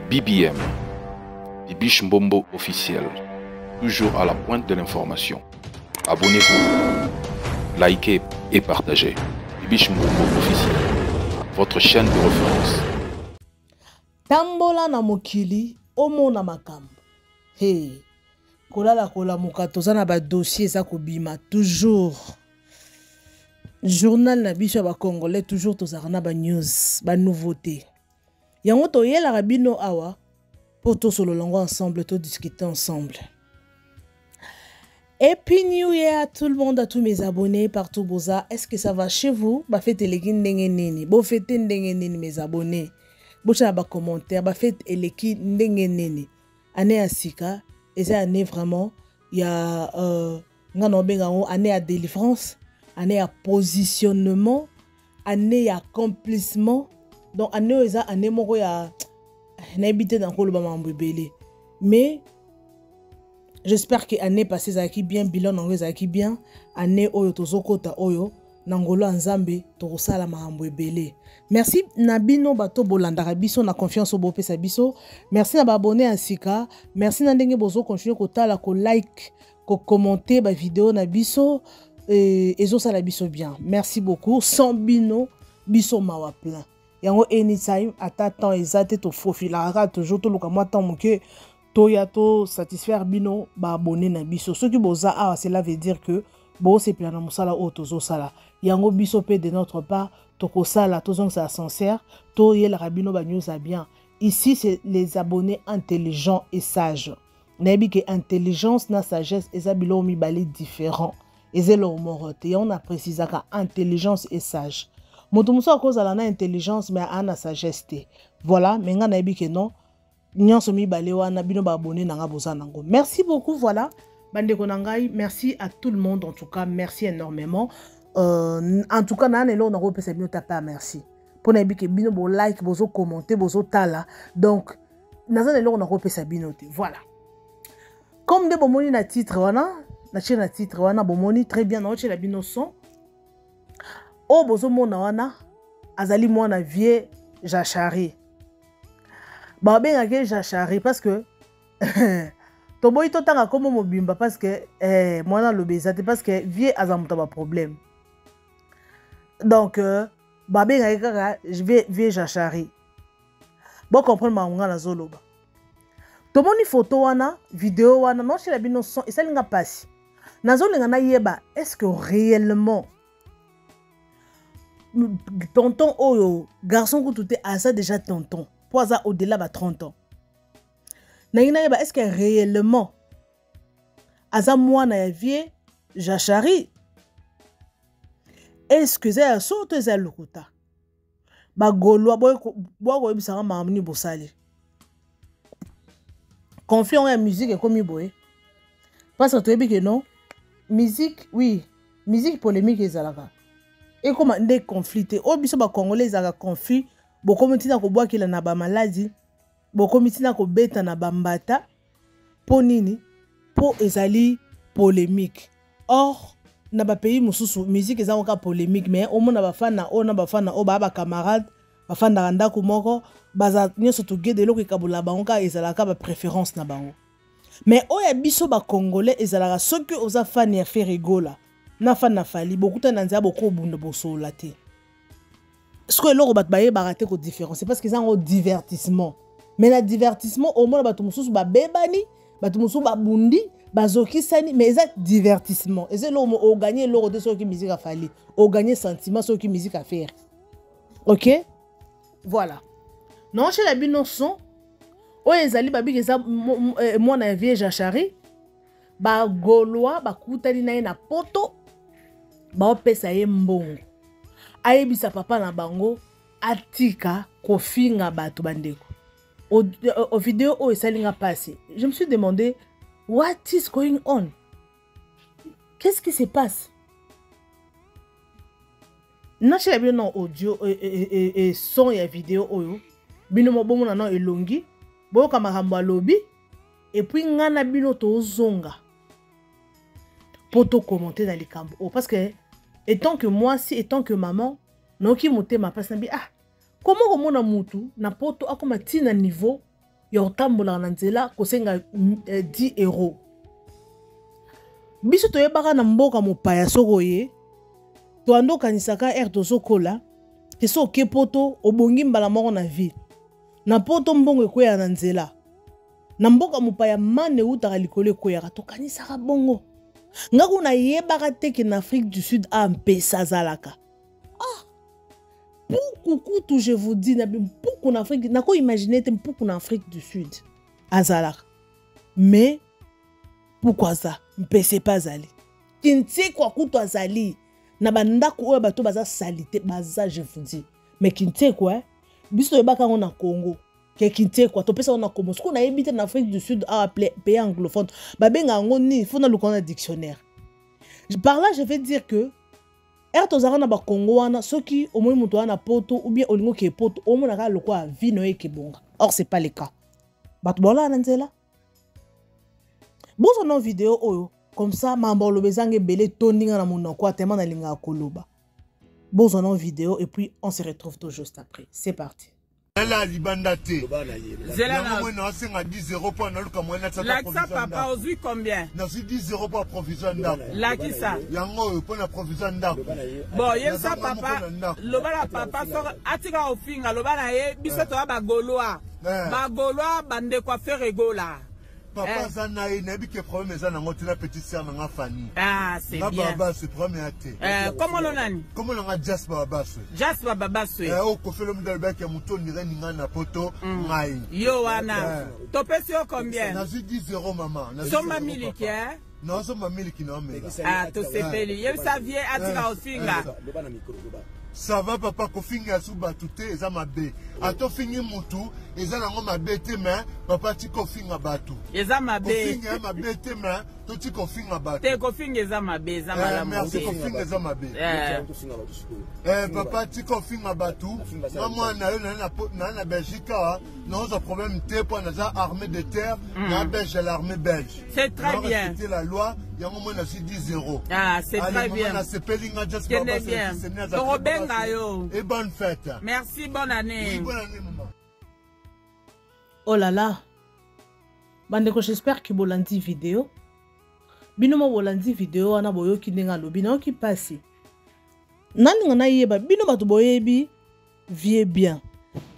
BBM, Bibiche Mbombo officiel, toujours à la pointe de l'information. Abonnez-vous, likez et partagez. Bibiche Mbombo officiel, votre chaîne de référence. Tambola na mokili, omo na makambo. Hey, kola mukato za na ba dossier za kobima toujours. Journal na biso ba congolais toujours tozarana ba news, ba nouveauté. Yango to yela rabino awa pour to solo longo ensemble, to discuter ensemble. Happy New Year à tout le monde, à tous mes abonnés partout boza. Est-ce que ça va chez vous? Ba fête eleki ndenge nini. Bo fête ndenge nini mes abonnés. Bo cha ba commentaire, ba fête eleki ndenge nini. Année asika, et c'est année vraiment il y a ngano benga année à délivrance, année à positionnement, année à accomplissement. Donc année eza année moko ya n'habité dans le bamambo belé. Mais j'espère que année passée ça qui bien bilan nango ça qui bien année oyo tozokota oyo nangolo nzambe tokosala mahambo ebele. Merci nabino bato bolandaka biso na confiance au bopesa biso. Merci na ba abonné à Sika. Merci na ndenge bozo continuer ko tala ko like ko commenter ba vidéo na biso ezo sala biso bien. Merci beaucoup. Sans bino biso mawa plein. Yango anytime ata temps ezate to fofilaka toujours to luka moi temps moke to ya to satisfaire bino ba abonné na biso. Ce qui boza ah cela veut dire que bon c'est plein na musala o tozo sala. Yango biso pe de notre part toko sala tozong ça sincère to yela rabino ba news a bien. Ici c'est les abonnés intelligents et sages. Nabi que intelligence na sagesse ezabilo mi balé différent. Ezelo morote on a précisé ka intelligence et sage. Moto muso a cause à la intelligence mais à la sagesse. Voilà, mais nga nabi que non. Nyonso mi balé wana bino ba abonné na nga boza nango. Merci beaucoup voilà. Bande konangai, merci à tout le monde en tout cas, merci énormément. En tout cas, nan elo na ko pesa bino tapa merci. Pour na bi ke bino bo like, bozo commenter, bozo tala. Donc nan elo na ko pesa bino te. Voilà. Comme de bomoni na titre wana, na chaîne na titre wana bomoni très bien na la bino son. O bozo mona wana azali mwana vie Jachari. Ba benga ke Jachari parce que Toboy to tanga comme mobimba parce que moi le bezate parce que vie azamuta ba problème. Donc babé ngaka je vais vie Jachari. Bon comprendre ma ngana zoloba. To moni photo wana, vidéo wana non chez la bino son et ça linga passe. Nazo linga na yeba est-ce que réellement tonton oyo garçon ko tout à ça déjà tonton. Poisa au-delà de 30 ans. Est-ce que réellement aza mwana ya vie Jachari? Est-ce que c'est un sorte de lokuta? Ba golwa boy bisanga mamni bosali. Confiant en musique et comme boy. Parce que tu dis que non, musique oui, musique polémique ezalaka. Et comme des conflits, au biso ba congolais ezalaka conflit, beaucoup mitina ko boa kila na ba maladie. Boko mitina ko beta na bambata po nini po ezali polémique. Or na ba pays mususu musique eza ka polémique mais au mona bafana o ba camarade bafanda randa ko moko baza nyoso to gede loko kabula bango ezalaka ba préférence na bango. Mais o ya biso ba congolais ezalaka soki oza fan ya faire rigola na fan na fali beaucoup ta nanza boko bunda bosola te. Ce que loko bat baye barate ko différence c'est parce qu'ils ont un divertissement. Mais le divertissement, au moins, tu mususu ba bebani, tu mususu ba bundi, bazoki sani, mais c'est divertissement. Et c'est l'homme au gagner l'euro de ce qui musique a fallu, au gagner sentiment ce qui musique a faire. Ok? Voilà. Non, chez la bino son, o ezali babi que ça moi na vie Jachari, ba goloa ba kutali na poto, ba opesa ye mbongo. Ayebisa papa na bango atika kofinga bato bandeko. Au vidéo où ça l'a passé, je me suis demandé what is going on? Qu'est-ce qui se passe? Non, j'ai bien non audio et son et vidéo oyo. Bino mo bomo na non elongi, bo kamaramba lobby et puis ngana bino to zonga. Pour te commenter dans les cambos parce que étant que moi si étant que maman, non qui monte ma passe na bi ah. Comment on a mutu na poto akoma tina niveau ya otambola na nzela kosenga 10 euros. Biso toyebaka na mboka mopaya soko ye to ando kanisaka air tozokola te so ke poto obongi mbala moko na vie na poto mbongo ekoya na nzela na mboka mopaya mane utaka likolo ekoyaka tokanisaka bongo ngaku na yebaka teke na Afrique du Sud a mpesa zalaka. Poukou, je vous dis, poukou en Afrique, n'a pas imaginé poukou en Afrique du Sud, azalak. Mais pourquoi ça? Mpese pas zali. Kintie kwa kuto azali. Na banda ko bato baza salité baza je vous dis. Mais kintie quoi? Biso yebaka on na Congo. Que kintie quoi? To pesa on na Congo. Ce qu'on a habité en Afrique du Sud à pays anglophone. Ba benga ngoni, faut na le dictionnaire. Par là, je vais dire que er tozara na ba Congo wana soki omoi muto wana poto ou bien olingo ke poto omona ka lokwa vino e ke bonga. Or c'est pas le cas. Bato bola na nzela. Bozo no vidéo oyo comme ça mambo lo bezange belé tondinga na monoko atema na linga koloba. Bozo no vidéo et puis on se retrouve tout juste après. C'est parti. La libandate. Zela na senga 10 euros pour na luka mwana tata. Lakisa papa ozui combien? Na si 10 euros pour provision ndako. Lakisa. Yango pour na provision ndako. Bon, yesa papa, lobala papa so atika ofinga lobala ye biso to ba goloa. Ba goloa bande kwa faire gola. Papa ça na yebi que problème ça na ngoti la petite sœur na Fanny. Ah, c'est bien. Baba c'est premier até. Comment le nani? Comment on a Jasper Babasso? Jasper Babasso. O ko fait le modèle ba ke muto ni reninga na poto ngai. Yo wana. Topesi yo combien? Na 10 euros maman. Soma miliki hein? Non, soma miliki no mega. Ah, to sepeli. Yem sa vie atika ofinga. Ça va papa ko finga su batute eza mabe. Ato fingi mutu eza nango mabe te mais papa ti ko finga batu. Eza mabe. Ko finga mabe te mais to ti ko finga batu. Te ko finga eza mabe eza malamu. Merci ko finga eza mabe. Papa ti ko finga batu. Moi na yo na Belgique non ça problème te pour na armée de terre na Belge l'armée belge. C'est très bien. C'était la loi. Il y a un moment aussi 10 euros. Ah, c'est très bien. C'est bien. Et bonne fête. Merci, bonne année. Oui, bonne année, maman. Oh là là. Bandeko, j'espère que bolandi vidéo. Binomo bolandi vidéo ana boyo ki nenga lobi na ki passe. Nani ngana yeba bino batu boyebi vie bien.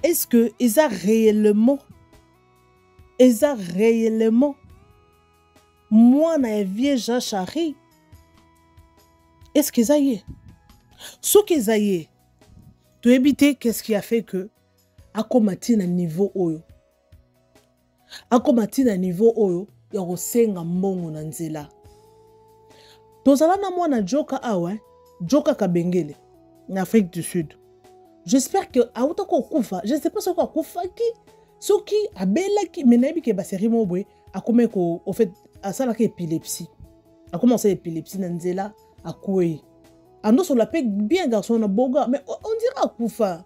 Est-ce que ils a réellement moi na vie Jean Charry? Est-ce que ça y est? Ce que ça y est, tu éviter qu'est-ce qui a fait que akomati na niveau oyo. Akomati na niveau oyo ya kosenga mbongo na nzela. Tozala na mwana Joka awa, Joka Kabengele, en Afrique du Sud. J'espère que auta ko kufa, je sais pas ce ko kufa ki, soki abela ki menabi ke baseri mobwe akome ko au fait à ça la épilepsie. A commencé l'épilepsie na nzela akoué. Ando sur la paix bien garçon na boga mais on dira kufa.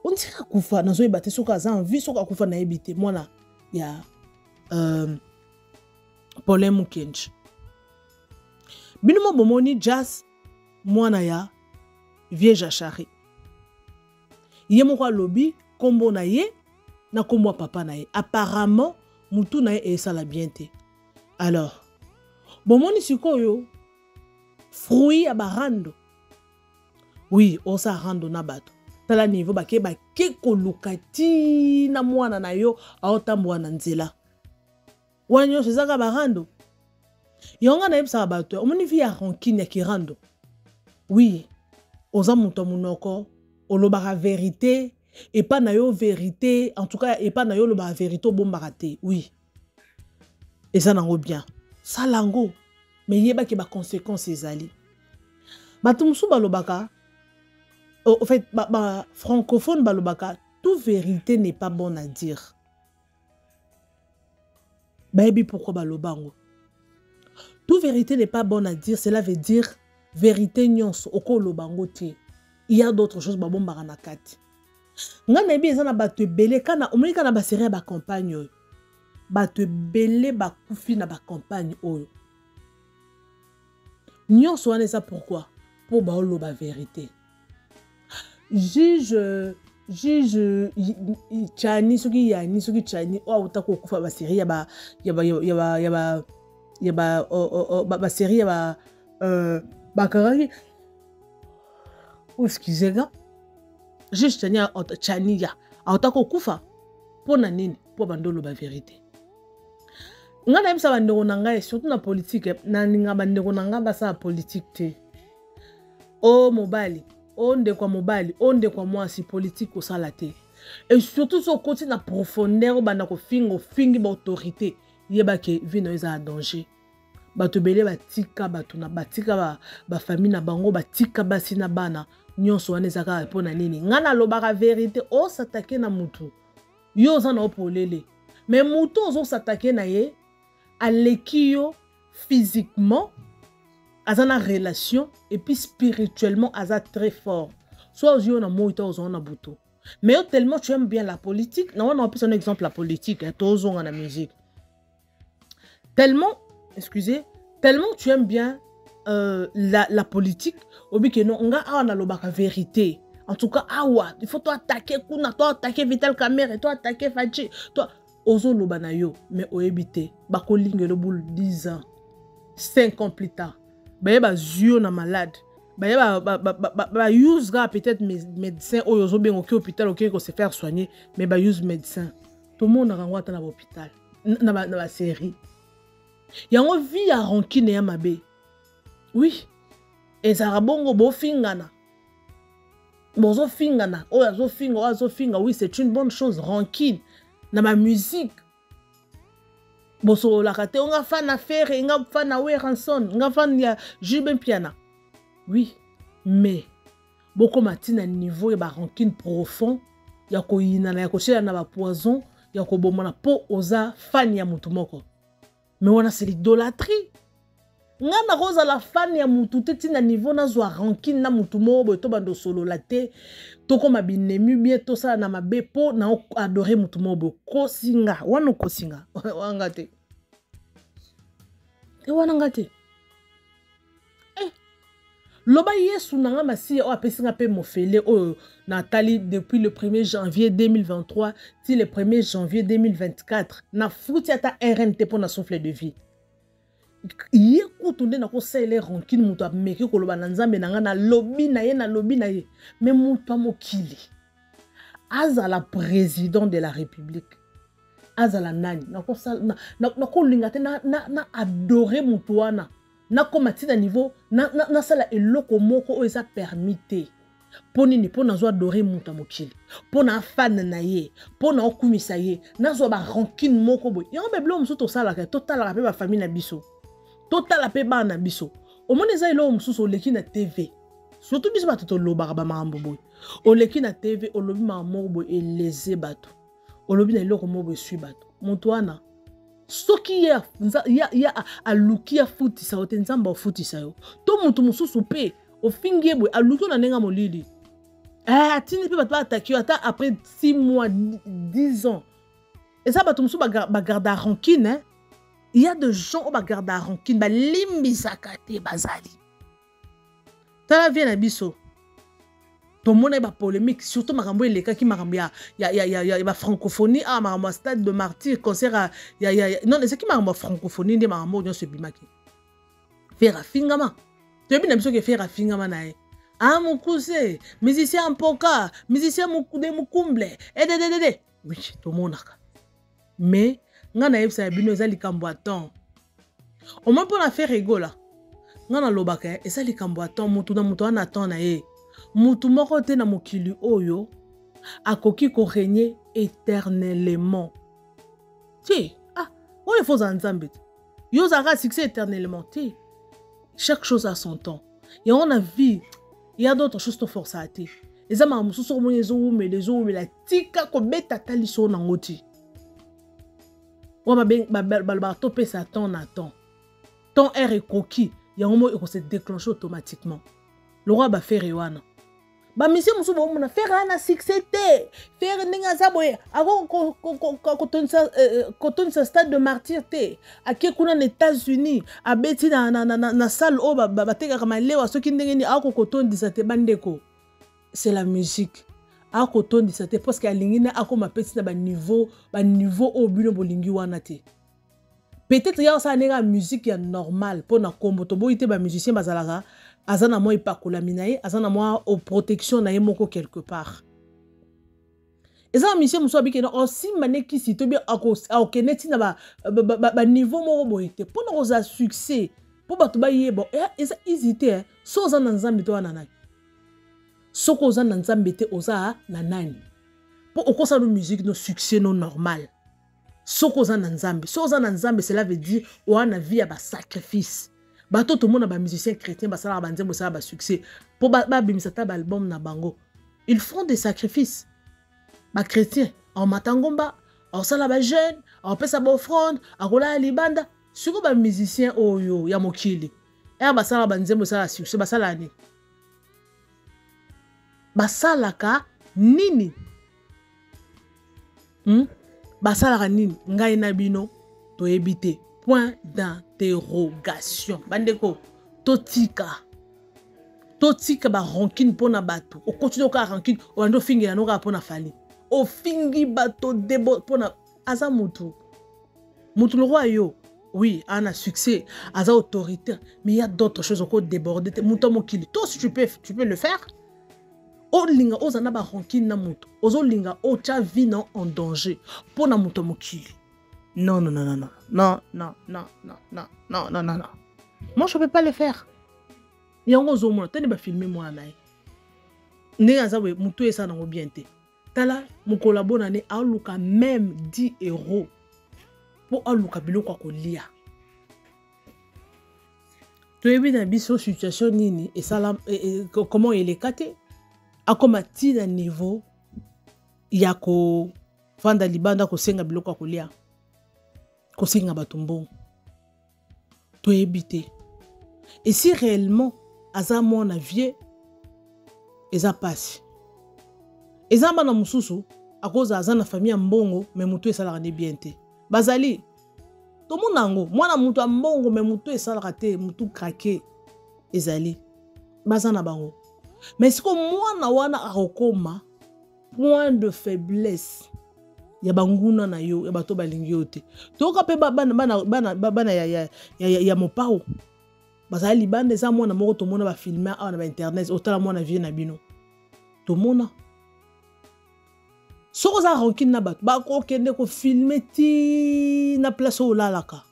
On dira kufa na zo ebate soka za envie soka kufa na ebité mwana ya Paulin Mukenji. Binomo bomoni jazz mwana ya Vieja Charry. Ye moko lobi kombo na ye na kombo papa na ye. Apparemment mutu na ye esala bien te. Alors bomoni sikoyo fruit ya barando. Oui, osa rando na bato. Tala niveau ba ke kolukati na mwana na yo aotambwa na nzela. Wanyo sezaka barando. Yonga na yebisa bato, omoni vi ya rancune ya kirando. Oui, oza muto munoko, olobaka vérité et pas na yo vérité, en tout cas et pas na yo lobaka vérité bombaraté. Oui. Et ça nango bien. Ça lango. Mais yeba ki ba conséquences ezali. Batumsu balobaka. En fait, francophone balobaka, toute vérité n'est pas bonne à dire. Baby pourquoi balobango? Toute vérité n'est pas bonne à dire, cela veut dire vérité nyonso oko lobango ti. Il y a d'autres choses babon baranakati. Ngana ebi ezana bato belé kana omoni kana ba série ba campagne. Bato belé ba kufi na ba campagne oyo. Nyonso wana ça pourquoi? Pour ba lo ba vérité. Juge juge chani soki yani soki chani o utako kufa ba série ya ba série ya ba karaki excusez-moi juge chani ya utako kufa pona nini po bandolo ba vérité ngana yebisa bandeko na ngai surtout na politique na ninga bandeko na ngai basa politique te o mobali o ndeko mobali o ndeko mwasi politique osala te et surtout so koti na profondeur banda ko fingi ba autorité yeba ke vino eza danger bato bele batika bato na batika ba famille na bango batika basi na bana nyonso wana ezaka pona nini ngana lobaka vérité o s'attaquer na mutu yo za na opolele mais mutu ozo s'attaquer na ye alekio physiquement aza na relation et puis spirituellement aza très fort soit aux yeux na moita aux na buto mais yo tellement tu aimes bien la politique na on a plus un exemple la politique hein, tozonga na musique tellement tu aimes bien la politique obi que non nga na lobaka vérité en tout cas awa il faut toi attaquer kuna toi attaquer Vital Kamerhe toi attaquer Fachi toi ozo lobana yo mais oebité bako lingelo boule 10 ans 5 ans plus tard ba zio na malade ba use ga peut-être médecin o yozo ben au hôpital OK ko se faire soigner mais ba use médecin tout le monde na ngwata na hôpital na ba série yango vie ya rancune ya mabe oui et ça rabongo bo fingana bozo fingana o azo finga oui c'est une bonne chose rancune na ma musique boso la kate nga fan affaire nga fan na we ranson nga fan ya Jubin Piana oui mais boko matina niveau ya ba rancune profond ya ko yina na ya ko chela na ba poison ya ko bomona po oza fan ya mutu moko mais wana c'est l'idolâtrie nga na roza la fan ya mutu te tina niveau na zwa rancune na mutu moko to bando solo la te to ko mabinemu bien to sala na mabe po na adorer mutu moko kosinga wana kosinga wanga te wana ngate loba yesu nanga masi o apesinga pe mofele o natali depuis le 1er janvier 2023 ti le 1er janvier 2024 na fruti ata RNT pour na souffle de vie ye kutunde na ko sele rancune mutu ameki ko loba na nzambe nanga na lobi na ye mais mutu amokili azala président de la République azala nani na ko linga te na adorer mutu wana na komati na niveau na sala eloko moko o eza permité poni ni pona zo adorer mutu amokili pona fan na ye pona okumisa ye na zo ba rancune moko boy yo meblo musuto sala ka total pe ba famille na biso total pe ba na biso o moni za ilo mususo leki na TV surtout biso bato to loba ba mambo boy o leki na TV o lobi mambo boy eleze bato o lobi na iloko moko sui bato mutu wana soki ya aluki ya futisa o te nzamba o futisa yo to mutu mususu pe o fingie boy aluki na nenga molili atini pe bato ba attaquer ata après 6 mois 10 ans et ça bato mususu ba garde rancune hein. Il y a des gens qui gardent la rancune, ba limbi sakate bazali. Tala vient na biso. Tout le monde a polémique, surtout marambo les cas qui marambo ya francophonie ah marambo stade de martyr concert non c'est qui marambo francophonie de marambo dans ce bimaki. Faire fingama. Tu bien biso que faire fingama nae. Ah mon cousin, musicien en poka, musicien de mukumble. Oui, tout le monde a. Mais ngana yebisa bino ezali kambo aton au moins pour la faire rigola ngana lobaka ezali kambo aton mutu na mutu ana aton na ye mutu moko te na mokili oyo akoki ko régner éternellement ti on les faut ensemble yo zara succès éternellement ti chaque chose a son temps et on a vu il y a d'autres choses to force à ti ezama mususu mo yezo mais les eaux mais la tika ko beta taliso na ngoti on va topper ça ton à temps. Ton air est coquille. Il y a un moment où il se déclenche automatiquement. Le roi va faire Ewana. Bah monsieur Moussou va faire un succès. Faire un zaboye. Avant qu'on sa stade de martyr té. À qui qu'on en États-Unis. À Betty na salle où bah tega comme léo. Ceux qui n'ont pas encore coton disate bandeko. C'est la musique. a kotondisa te parce que alingi na akoma peti na ba niveau au bino bolingi wana te. Peut-être ya ça nega musique ya normal pour na kombo to boite ba musicien bazalaka azana mo ipakola minaye azana mo au protection na ye moko quelque part. Eza musicien muso abike na aussi maneki si to bi akokeneti na ba niveau moko boite pour na koza succès pour ba to ba yebo eza hésiter so za na nzambe to wana nani. Soko oza na nzambe te oza na nani. Pour okosa no musique no succès no normal. Soko oza na nzambe. So oza na nzambe cela veut dire oana vie ya ba sacrifice. Bato to mona ba musicien chrétien ba sala ba nzembo sala ba succès. Pour ba bimisa ta ba album na bango. Ils font des sacrifices. Ba chrétien en matangomba, en sala ba jeune, en pesa ba offrande, en rola libanda. Soko ba musicien oyo ya mokili. Ba sala ba nzembo sala succès ba sala ni. Basalaka nini? Basalaka nini? Ngai na bino to ebite. Point d'interrogation. Bandeko, totika ba rancune pona bato. O continue ka rancune, o ando fingi na noka pona fali. O fingi bato debo pona aza mutu. Mutu le roi yo. Oui, on a succès, aza autoritaire, mais il y a d'autres choses encore débordées. Mutu mokili. Toi si tu peux le faire. O linga ozana ba rancune na mutu. Ozo linga o cha vie non en danger. Pona mutu mokili. Non. Moi je peux pas le faire. Yango zo mona tane ba filmer moi na. Ne azawe mutu esa na bien te. Tala mon collabona ne aluka même 10 euros pour aluka biloko ko lia. Tu es bien dans biso situation nini et ça comment il est caté. Akomati na niveau ya ko fanda libanda ko senga biloko ko lia. Ko senga batumbo. To ebité. Et si réellement aza mona vie eza passe. Eza bana mususu akoza aza na famille mbongo mais mutu esala ne bien te. Bazali to monango mwana mutu mbongo mais mutu esala te mutu craqué ezali. Bazana bango. Mais si mwana wana akokoma point de faiblesse ya banguna na yo ya bato balingi yo te. Toka pe bana ya mopao. Bazali bande za mwana moko to mona ba filmer na ba internet otala mwana vie na bino. To mona. Soko za rancune na bato ba ko kende ko filmer ti na place o lalaka.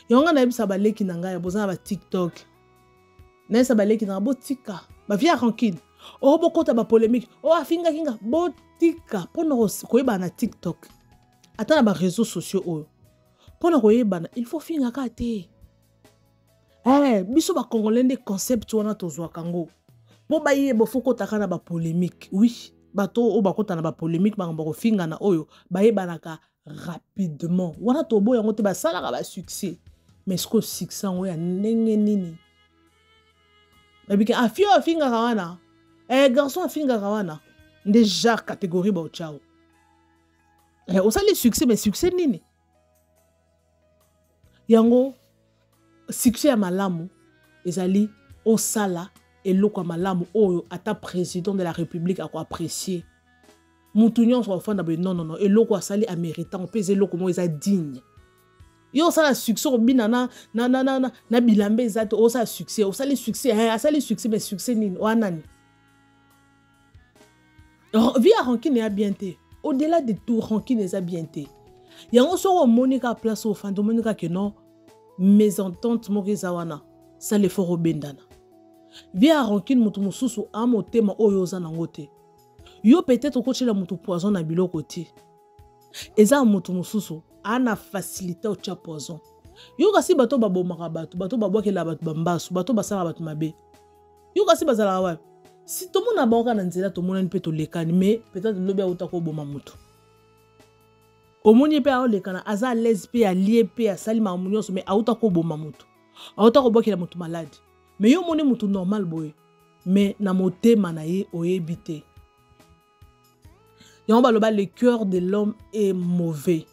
Yonga na bisa baleki na ngai bozana ba TikTok. Nesa baleki na botika ba via rancune o bokota ba polémique o afinga kinga botika pona koyeba na TikTok ata na ba réseaux sociaux o pona koyeba na il faut finga ka te biso ba congolais de concept wana tozwa kango po ba yebo fokota kana ba polémique oui bato o bakota na ba polémique ba ko finga na oyo ba yeba naka rapidement wana to boya ngote ba sala ka ba succès mais ce que succès o ya ndenge nini. Babike afio afinga kawana garçon afinga kawana déjà catégorie ba chao osali succès mais succès nini yango succès ya malamu ezali osala eloko malamu oyo ata président de la république ako apprécier mutu nyonso ofanda be non eloko asali améritant pe eloko mo eza digne. Yo ça succès obina na bilambe ezate o ça succès o sali succès asali succès mais succès nini wanani via rancune ya bien te au-delà de tout rancune eza bien te yango so monika place au fando monika que non mésentente mokeza wana ça le fort obendana via rancune mutu mususu amotema oyo za nango te yo peut-être okochela mutu poison na biloko te eza mutu mususu ana facilité au tia poison. Yo kasi bato babomaka bato babwakela bato bambasu, bato basala bato mabe. Yo kasi bazala wa. Si to mona baoka na nzela to mona mpe to lekani mais peut-être lobi auta ko boma mutu. Omoni pe a lekana aza lespe a lié pe a salima amunyoso mais auta ko boma mutu. Auta ko bwakela mutu malade. Mais yo moni mutu normal boy. Mais na motema na ye oyebite. Yamba loba le cœur de l'homme est mauvais.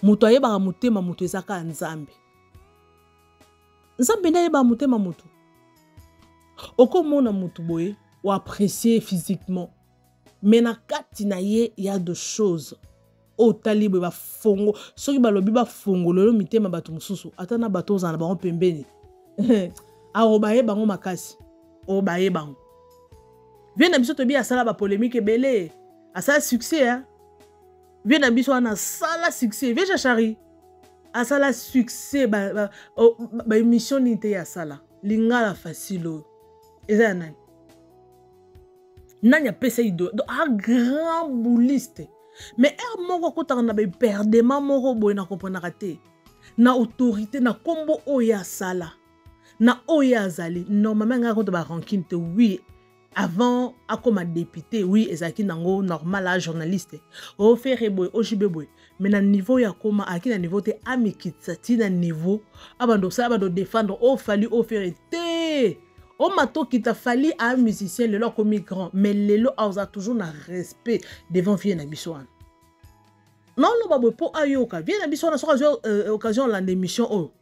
Mutu ayeba mutema mutu ezaka nzambe. Nzambe na yeba mutema mutu. Oko mona mutu boye, ou apprécier physiquement. Mais na kati na ye, il y a deux choses. O talibe ba fongo, soki ba lobi ba fongo lolo mitema bato mususu, atana bato za na bango pembeni. A obaye bango makasi. Obaye bango. Viens na biso to bi asala ba polémique belé. Asala succès hein. Viens na biso na sala succès, viens chari. Asala succès ba émission ni te ya sala. Lingala facile. Eza nani? Nanya pesa ido. A grand bouliste. Mais moko kota na be perdement moko boy na comprendre te. Na autorité na kombo oya sala. Na oya azali. Normalement nga kota ba rancune te oui. Avant a comme député oui ezaki nango normal a journaliste. O faire boy o jibe boy. Mais na niveau ya koma aki na niveau te amikitsa ti na niveau abando sa abando défendre o fallu o faire te. O mato qui t'a fallu à un musicien le comme migrant mais lelo a toujours na respect devant vie na bisoan. Non non babo po ayoka vie na bisoan na occasion la émission oh.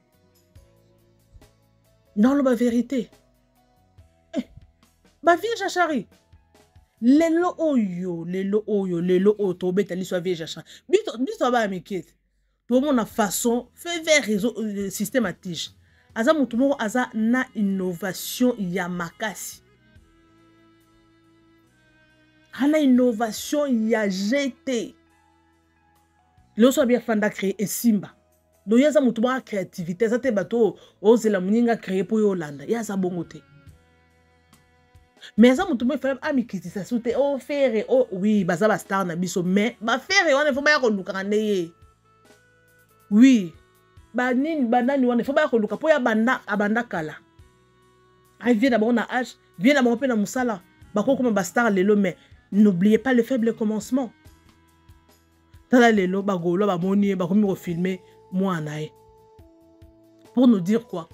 Non la vérité. Ba vie jachari. Lelo oyo to betali so vie jachari. Bito ba amikete. Tout le monde a façon fait vers réseau systématique. Aza mutu moko aza na innovation ya makasi. Ana innovation ya GT. Le so bien fanda créer et simba. Do yaza mutu ba créativité ça te bato ozela muninga créer pour Yolanda. Yaza bongote. Mais aza mutu mo fa amikiti ça soute o faire o oui baza ba star na biso mais ba faire on faut ba ko luka ndeye. Oui. Banini banani wana faut ba ko luka po ya banda abanda kala. Ai vient d'abord na âge, vient d'abord pe na musala. Ba ko comme ba star lelo mais n'oubliez pas le faible commencement. Tala lelo ba golo ba moni ba komi ko filmer moi nae. Pour nous dire quoi?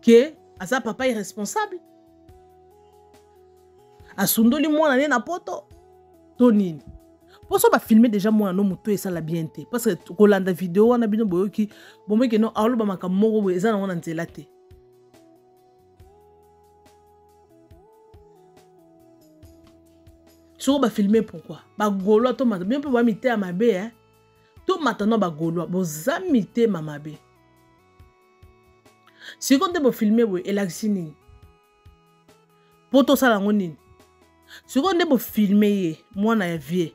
Que asa papa est responsable. Asundoli moi na na poto. Tonini. Pour ça, on va filmer déjà moi no muto et ça la bien té parce que Rolanda vidéo on a bino boyoki bon que non alo ba makamoko eza na wana nzela te. So ba filmer pourquoi? Ba golo to mata bien pe ba mité amabe hein. To maintenant ba golo bo zamité mamabe. Si quand te bo filmer bo elaxini. Poto sala ngoni. Si quand te bo filmer moi na vie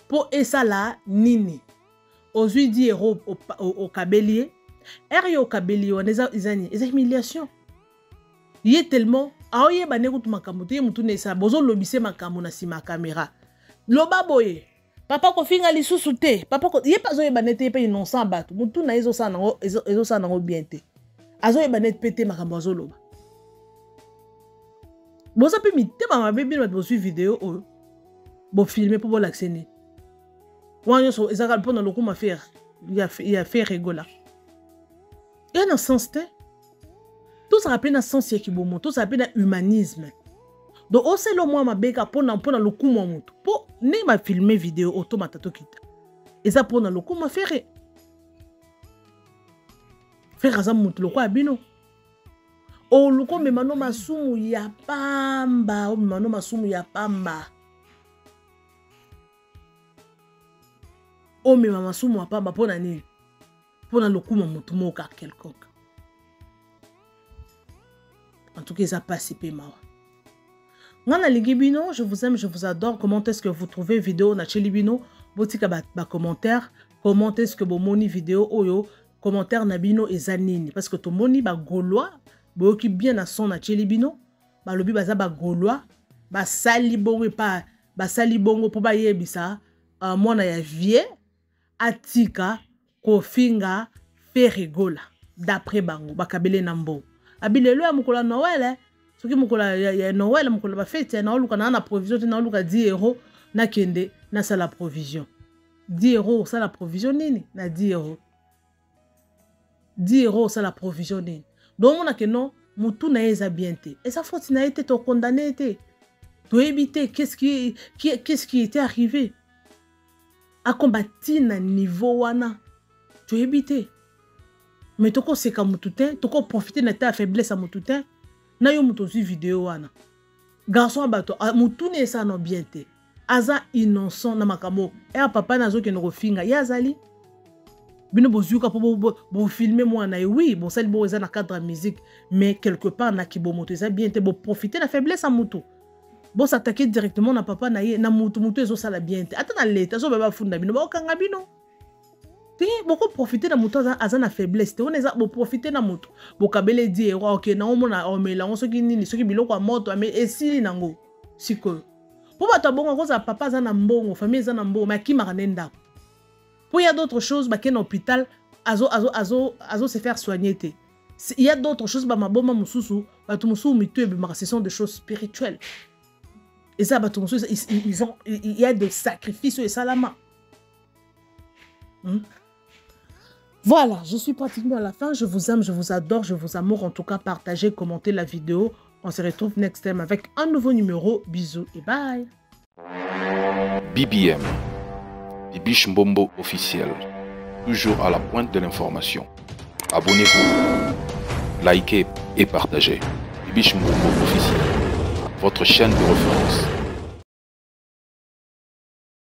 pour esa la nini ozui di ero au kabelier eri au kabelier on ezani eza humiliation yé tellement aoye bane kutu makambo te mutu ne sa bozo lobise makambo na sima caméra loba boye papa ko finga lisusu te papa ko yé pas oye bane te pe innocent bato mutu na ezo sa nango bien te azo ye bane pété makambo azo loba boza pe mi te ba bébé no bozu vidéo o bo filmer pour l'accéder. Moi, je suis allé pour le coup ma faire. Il a fait rigoler. Et dans ce sens, tout ça rappelle dans ce sens qui bon, tout ça rappelle dans humanisme. Donc, au c'est le moi ma béka pour le coup mon moto. Pour ne ma filmer vidéo automatiquement kita. Et ça pour le coup ma faire. Faire ça moto le quoi bino. Oh le coup mais mano masumu ya pamba, oh mano masumu ya pamba. Oh mais maman sumo a pas ma pona ni pona le coup mon tout moka quelconque. En tout cas ça passe pe mawa. Ngana ligibino, je vous aime, je vous adore. Comment est-ce que vous trouvez vidéo na chelibino? Botika ba commentaire. Comment est-ce que bo moni vidéo oyo commentaire na bino ezanini parce que to moni ba gaulois bo ki bien na son na chelibino ba lobi baza ba gaulois ba sali bongo pa ba sali bongo po ba yebisa mwana ya vie atika kofinga ferigola d'après bango bakabele nambo abilelo ya mukola Noël soki mukola ya Noël mukola ba fête na oluka na provision na oluka 10 € na kende na sala provision 10 € ça la provision nini na 10 €. 10 € ça la provision nini. Donc on a que non mutu na eza bien te. Et ça faute na été to condamné te. To éviter qu'est-ce qui était arrivé. A combattre na niveau wana. To éviter. Mais toko seka mutu te, toko profiter na ta faiblesse a mutu te. Na yo mutu vidéo wana. garçon bato mutune esa no bien te aza innocent na makambo e papa nazo ke no finga ya zali bino bozuka po filmer moi na oui bon sali bo eza na cadre musique mais quelque part na ki bo moto eza bien te bo profiter la faiblesse à mutu bo s'attaquer directement na papa na ye na mutu ezo sala bien te ata na leta zo baba funda bino ba kanga bino te boko profiter na mutu aza na faiblesse te on eza bo profiter na mutu bo kabele di OK na omona omela on soki nini soki biloko ya moto mais esili nango siko po bato bongo koza papa aza na mbongo famille aza na mbongo mais ki maranenda pour il y a d'autres choses bah qu'un hôpital azo se faire soigner te il y a d'autres choses bah ma bomba mususu bah tout mususu mitue bah ce sont des choses spirituelles et ça bah tout mususu il y a des sacrifices et salama. Voilà, je suis pratiquement à la fin. Je vous aime, je vous adore, je vous amoure. En tout cas, partagez, commentez la vidéo. On se retrouve next time avec un nouveau numéro. Bisous et bye. BBM, Bibiche Mbombo officiel. Toujours à la pointe de l'information. Abonnez-vous, likez et partagez. Bibiche Mbombo officiel. Votre chaîne de référence.